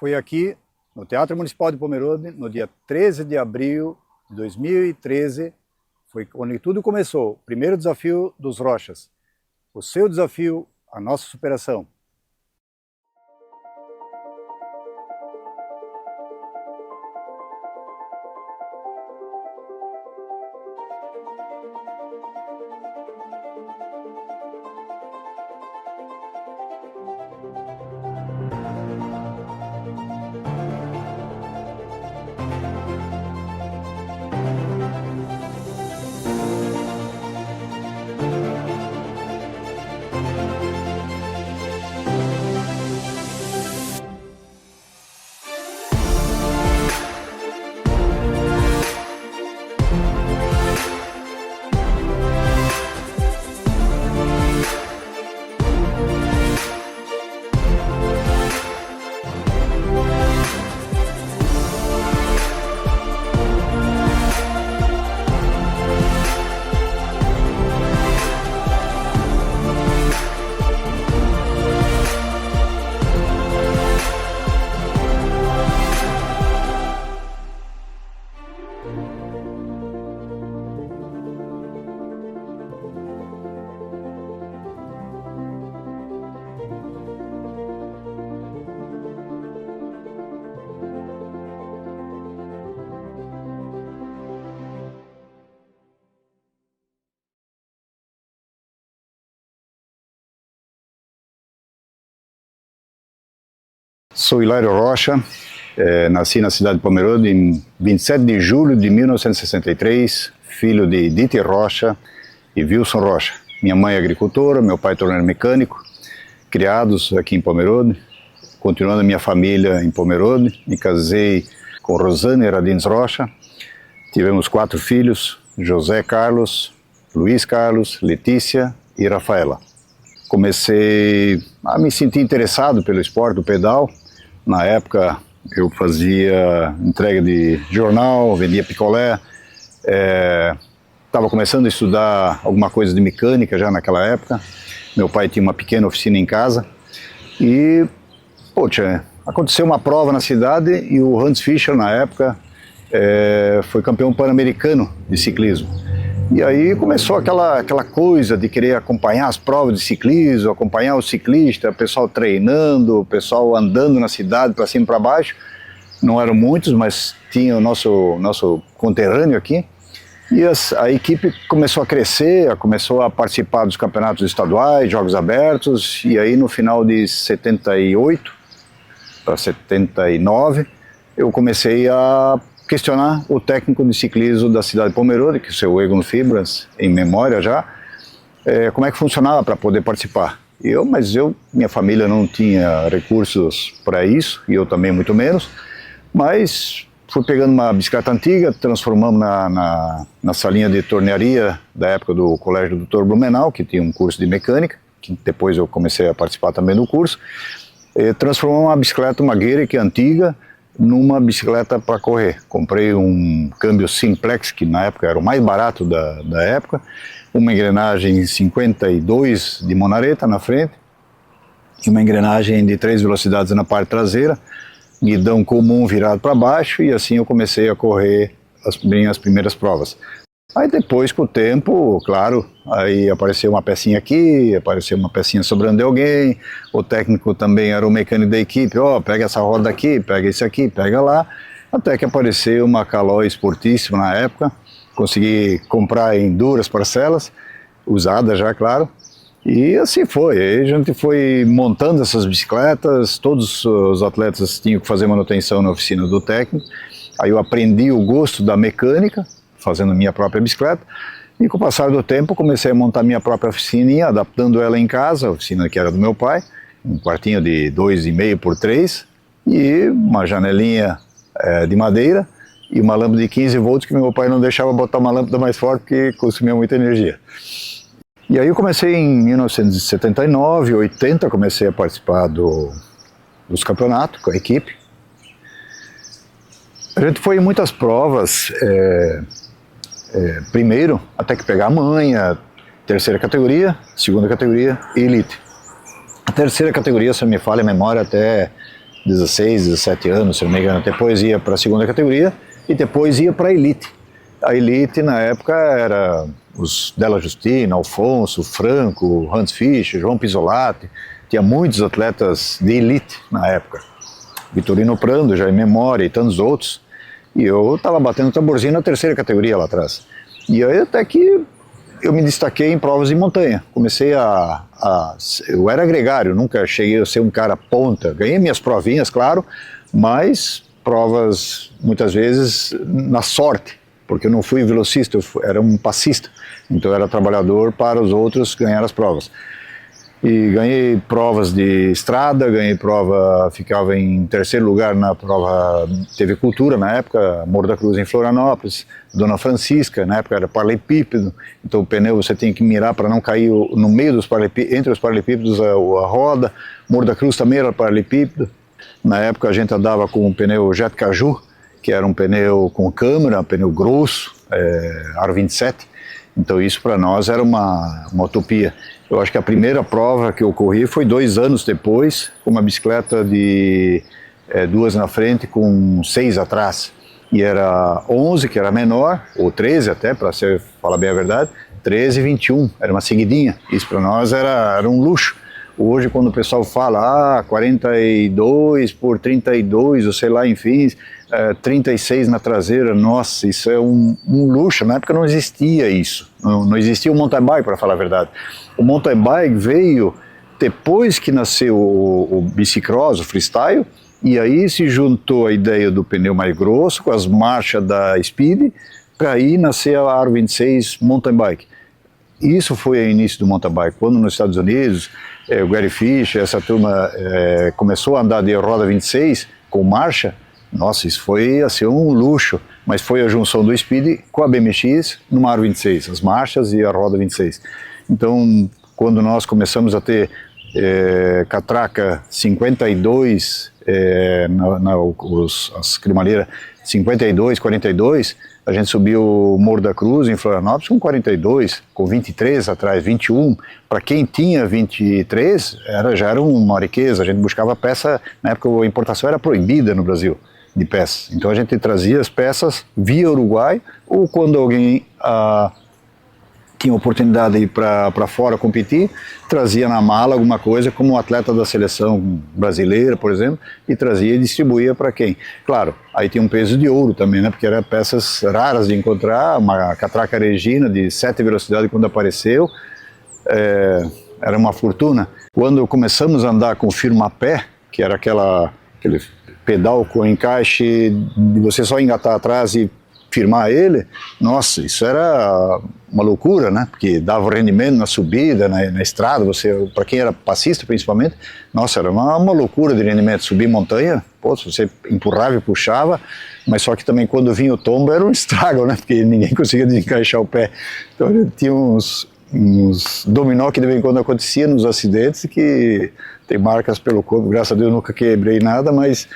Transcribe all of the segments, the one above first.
Foi aqui no Teatro Municipal de Pomerode, no dia 13 de abril de 2013, foi quando tudo começou. O primeiro desafio dos Rochas. O seu desafio, a nossa superação. Sou Hilário Rocha, nasci na cidade de Pomerode em 27 de julho de 1963, filho de Dieter Rocha e Wilson Rocha. Minha mãe é agricultora, meu pai torneiro mecânico, criados aqui em Pomerode, continuando a minha família em Pomerode. Me casei com Rosane Eradins Rocha, tivemos 4 filhos, José Carlos, Luiz Carlos, Letícia e Rafaela. Comecei a me sentir interessado pelo esporte do pedal. Na época eu fazia entrega de jornal, vendia picolé, estava começando a estudar alguma coisa de mecânica já naquela época. Meu pai tinha uma pequena oficina em casa e, poxa, aconteceu uma prova na cidade e o Hans Fischer na época foi campeão pan-americano de ciclismo. E aí começou aquela coisa de querer acompanhar as provas de ciclismo, acompanhar o ciclista, o pessoal treinando, o pessoal andando na cidade para cima e para baixo. Não eram muitos, mas tinha o nosso conterrâneo aqui. E a equipe começou a crescer, começou a participar dos campeonatos estaduais, jogos abertos. E aí no final de 78 para 79, eu comecei a questionar o técnico de ciclismo da cidade de Pomerode, que é o seu Egon Fibras, em memória já, como é que funcionava para poder participar. Mas minha família não tinha recursos para isso, e eu também muito menos, mas fui pegando uma bicicleta antiga, transformamos na salinha de tornearia da época do Colégio Dr. Blumenau, que tinha um curso de mecânica, que depois eu comecei a participar também do curso, transformamos uma bicicleta, uma Gueric antiga, numa bicicleta para correr. Comprei um câmbio simplex, que na época era o mais barato da época, uma engrenagem 52 de monareta na frente, e uma engrenagem de 3 velocidades na parte traseira, guidão comum virado para baixo, e assim eu comecei a correr as minhas primeiras provas. Aí depois, com o tempo, claro, aí apareceu uma pecinha aqui, apareceu uma pecinha sobrando de alguém, o técnico também era o mecânico da equipe, pega essa roda aqui, pega isso aqui, pega lá, até que apareceu uma Caloi Sportissimo na época, consegui comprar em duras parcelas, usada já, claro, e assim foi. Aí a gente foi montando essas bicicletas, todos os atletas tinham que fazer manutenção na oficina do técnico, aí eu aprendi o gosto da mecânica, fazendo minha própria bicicleta, e com o passar do tempo comecei a montar minha própria oficina, adaptando ela em casa, a oficina que era do meu pai, um quartinho de 2,5 por 3, e uma janelinha de madeira, e uma lâmpada de 15 volts que meu pai não deixava botar uma lâmpada mais forte porque consumia muita energia. E aí eu comecei em 1979, 80, comecei a participar dos campeonatos com a equipe. A gente foi em muitas provas, primeiro, até que pegar a manha, terceira categoria, segunda categoria e elite. A terceira categoria, se não me falha a memória, até 16, 17 anos, se não me engano. Depois ia para a segunda categoria e depois ia para a elite. A elite na época era os Della Justina, Alfonso, Franco, Hans Fischer, João Pisolatti. Tinha muitos atletas de elite na época. Vitorino Prando, Jair Memória e tantos outros. E eu estava batendo tamborzinho na terceira categoria lá atrás. E aí até que eu me destaquei em provas de montanha. Comecei eu era gregário, nunca cheguei a ser um cara ponta. Ganhei minhas provinhas, claro, mas provas muitas vezes na sorte, porque eu não fui velocista, era um passista. Então eu era trabalhador para os outros ganhar as provas. E ganhei provas de estrada, ficava em terceiro lugar na prova TV Cultura, na época, Morro da Cruz em Florianópolis, Dona Francisca, na época era paralelepípedo, então o pneu você tinha que mirar para não cair no meio dos entre os paralelepípedos a roda. Morro da Cruz também era paralelepípedo. Na época a gente andava com um pneu Jet Caju, que era um pneu com câmera, um pneu grosso, aro 27. Então isso para nós era uma utopia. Eu acho que a primeira prova que eu corri foi 2 anos depois, com uma bicicleta de 2 na frente com 6 atrás. E era 11, que era menor, ou 13 até, para falar bem a verdade, 13 e 21, era uma seguidinha. Isso para nós era um luxo. Hoje, quando o pessoal fala, 42 por 32, ou sei lá, enfim, 36 na traseira, nossa, isso é um luxo. Na época não existia isso, não existia o mountain bike, para falar a verdade. O mountain bike veio depois que nasceu o bicicross, o freestyle, e aí se juntou a ideia do pneu mais grosso com as marchas da Speed, para aí nascer a Aro 26 mountain bike. Isso foi o início do mountain bike. Quando nos Estados Unidos, o Gary Fischer, essa turma começou a andar de roda 26 com marcha, nossa, isso foi assim, um luxo. Mas foi a junção do Speed com a BMX numa Aro 26, as marchas e a roda 26. Então, quando nós começamos a ter catraca 52, as cremalheiras 52, 42, a gente subiu o Morro da Cruz em Florianópolis com 42, com 23 atrás, 21. Para quem tinha 23, já era uma riqueza. A gente buscava peça, na época a importação era proibida no Brasil de peças. Então a gente trazia as peças via Uruguai, ou quando alguém tinha oportunidade de ir para fora competir, trazia na mala alguma coisa, como um atleta da seleção brasileira, por exemplo, e trazia e distribuía para quem? Claro, aí tinha um peso de ouro também, né, porque eram peças raras de encontrar, uma catraca Regina de 7 velocidades quando apareceu, era uma fortuna. Quando começamos a andar com firma-pé, que era aquele pedal com encaixe de você só engatar atrás e firmar ele, nossa, isso era uma loucura, né? Porque dava rendimento na subida, na estrada, para quem era passista principalmente, nossa, era uma loucura de rendimento. Subir montanha, pô, você empurrava e puxava, mas só que também quando vinha o tombo era um estrago, né? Porque ninguém conseguia desencaixar o pé. Então tinha uns dominó que de vez em quando acontecia nos acidentes, que tem marcas pelo corpo, graças a Deus nunca quebrei nada, mas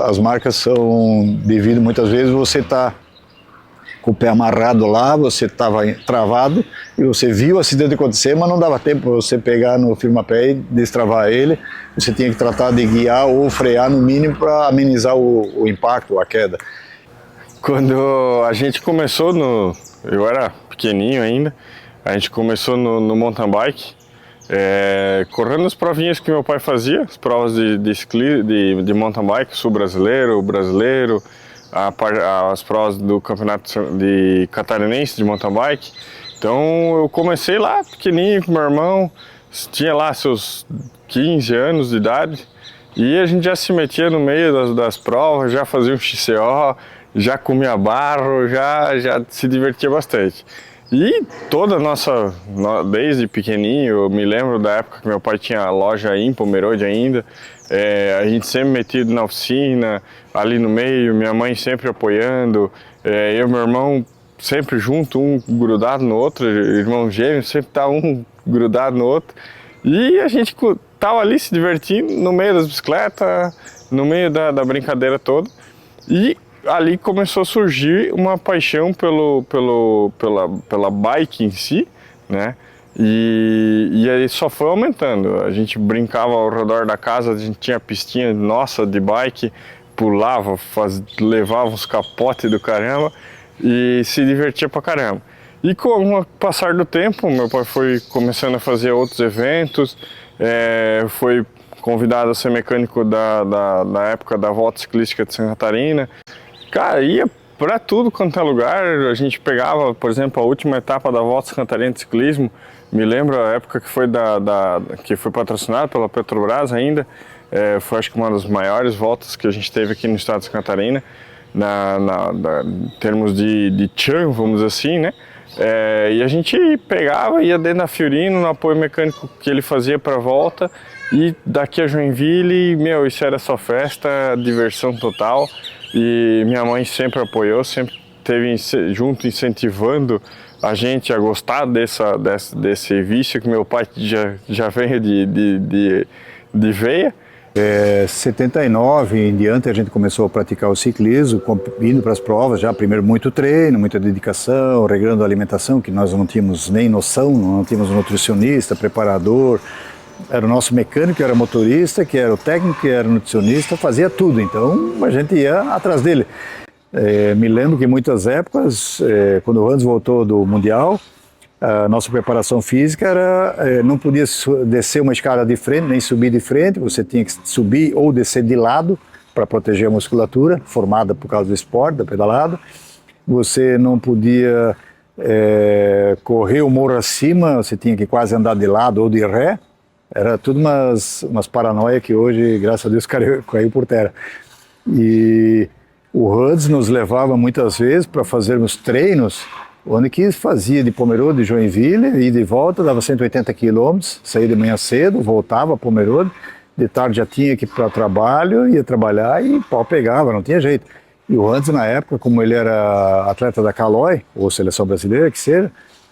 as marcas são devido muitas vezes você tá com o pé amarrado lá, você estava travado e você viu o acidente acontecer, mas não dava tempo para você pegar no firma-pé e destravar ele. Você tinha que tratar de guiar ou frear no mínimo para amenizar o impacto, a queda. Quando a gente começou eu era pequenininho ainda, a gente começou no mountain bike, correndo as provinhas que meu pai fazia, as provas de mountain bike, sul brasileiro, o brasileiro, as provas do campeonato de catarinense de mountain bike. Então eu comecei lá pequenininho com meu irmão, tinha lá seus 15 anos de idade, e a gente já se metia no meio das provas, já fazia um XCO, já comia barro, já se divertia bastante. E toda desde pequenininho, eu me lembro da época que meu pai tinha a loja em Pomerode ainda, a gente sempre metido na oficina, ali no meio, minha mãe sempre apoiando, eu e meu irmão sempre junto, um grudado no outro, irmão gêmeo, sempre tá um grudado no outro, e a gente tava ali se divertindo no meio das bicicletas, no meio da brincadeira toda, e ali começou a surgir uma paixão pela bike em si, né? E aí só foi aumentando. A gente brincava ao redor da casa, a gente tinha pistinha nossa de bike, pulava, levava uns capotes do caramba e se divertia pra caramba. E com o passar do tempo, meu pai foi começando a fazer outros eventos, foi convidado a ser mecânico da época da Volta Ciclística de Santa Catarina. Cara, ia para tudo quanto é lugar. A gente pegava, por exemplo, a última etapa da Volta Santa Catarina de Ciclismo. Me lembro a época que foi que foi patrocinada pela Petrobras ainda. Foi acho que uma das maiores voltas que a gente teve aqui no estado de Santa Catarina, em termos de tchan, vamos dizer assim, né? E a gente pegava, ia dentro da Fiorino, no apoio mecânico que ele fazia para a volta, e daqui a Joinville, meu, isso era só festa, diversão total. E minha mãe sempre apoiou, sempre esteve junto, incentivando a gente a gostar desse vício que meu pai já veio de veia. 79 em diante a gente começou a praticar o ciclismo, indo para as provas, já primeiro muito treino, muita dedicação, regrando a alimentação, que nós não tínhamos nem noção, não tínhamos nutricionista, preparador, era o nosso mecânico, que era motorista, que era o técnico, que era o nutricionista, fazia tudo, então a gente ia atrás dele. Me lembro que em muitas épocas, quando o Hans voltou do Mundial, a nossa preparação física era, não podia descer uma escada de frente, nem subir de frente, você tinha que subir ou descer de lado para proteger a musculatura, formada por causa do esporte, da pedalada. Você não podia correr o morro acima, você tinha que quase andar de lado ou de ré. Era tudo umas paranoias que hoje, graças a Deus, caiu por terra. E o Hans nos levava muitas vezes para fazermos treinos, onde que fazia de Pomerode, de Joinville, e de volta, dava 180 quilômetros, saía de manhã cedo, voltava a Pomerode, de tarde já tinha que ir para o trabalho, ia trabalhar e pau pegava, não tinha jeito. E o Hans, na época, como ele era atleta da Caloi, ou seleção brasileira, que seja,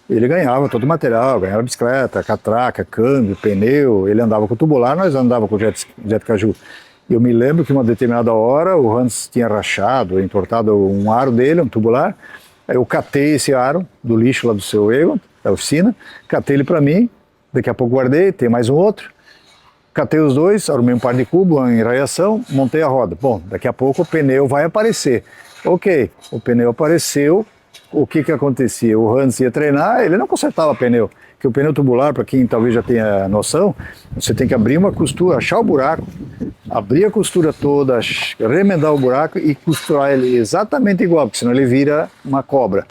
ele ganhava todo o material, ganhava bicicleta, catraca, câmbio, pneu, ele andava com tubular, nós andávamos com jet caju. Eu me lembro que uma determinada hora o Hans tinha rachado, entortado um aro dele, um tubular. Aí eu catei esse aro do lixo lá do seu Egon, da oficina, catei ele para mim, daqui a pouco guardei, tem mais um outro. Catei os dois, arrumei um par de cubo, uma enraiação, montei a roda. Bom, daqui a pouco o pneu vai aparecer. Ok, o pneu apareceu, o que acontecia? O Hans ia treinar, ele não consertava pneu, porque o pneu tubular, para quem talvez já tenha noção, você tem que abrir uma costura, achar o buraco, abrir a costura toda, remendar o buraco e costurar ele exatamente igual, porque senão ele vira uma cobra.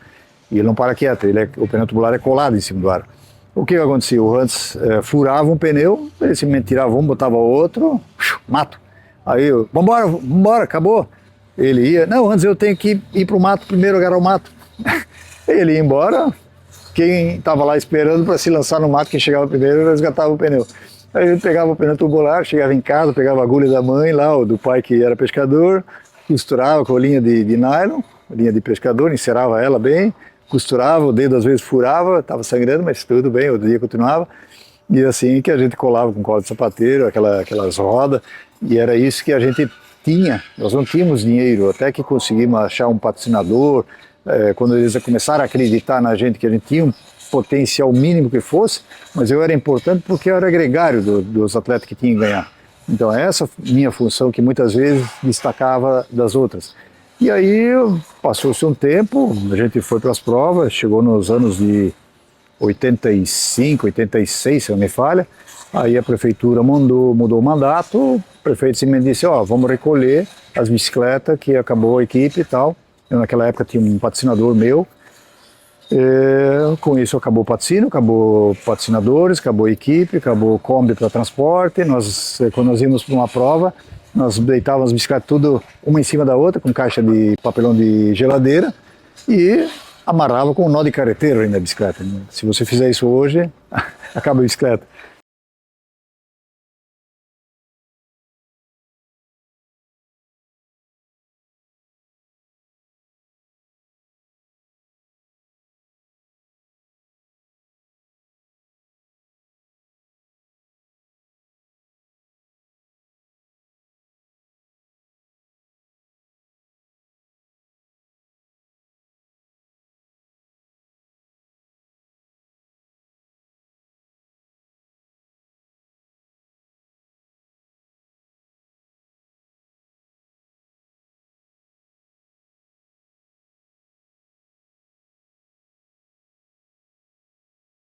E ele não para quieto, o pneu tubular é colado em cima do aro. O que acontecia? O Hans furava um pneu, ele simplesmente tirava um, botava outro, mato. Aí eu, vambora, acabou. Ele ia, não, Hans, eu tenho que ir para o mato primeiro, agarrar o mato. Ele ia embora, quem estava lá esperando para se lançar no mato, quem chegava primeiro, resgatava o pneu. Aí ele pegava o pneu tubular, chegava em casa, pegava a agulha da mãe lá, ou do pai que era pescador, costurava com a linha de nylon, linha de pescador, encerava ela bem, costurava, o dedo às vezes furava, estava sangrando, mas tudo bem, o dia continuava. E assim que a gente colava com cola de sapateiro, aquelas rodas, e era isso que a gente tinha. Nós não tínhamos dinheiro, até que conseguimos achar um patrocinador, quando eles começaram a acreditar na gente, que a gente tinha um potencial mínimo que fosse, mas eu era importante porque eu era gregário dos atletas que tinham que ganhar. Então essa minha função que muitas vezes destacava das outras. E aí passou-se um tempo, a gente foi para as provas, chegou nos anos de 85, 86, se não me falha, aí a prefeitura mudou o mandato, o prefeito simplesmente disse, vamos recolher as bicicletas, que acabou a equipe e tal. Eu naquela época tinha um patrocinador meu, com isso acabou o patrocínio, acabou patrocinadores, acabou a equipe, acabou o Kombi para transporte. Quando nós íamos para uma prova, nós deitávamos as bicicletas tudo uma em cima da outra, com caixa de papelão de geladeira, e amarrava com um nó de carreteiro ainda a bicicleta. Se você fizer isso hoje, acaba a bicicleta.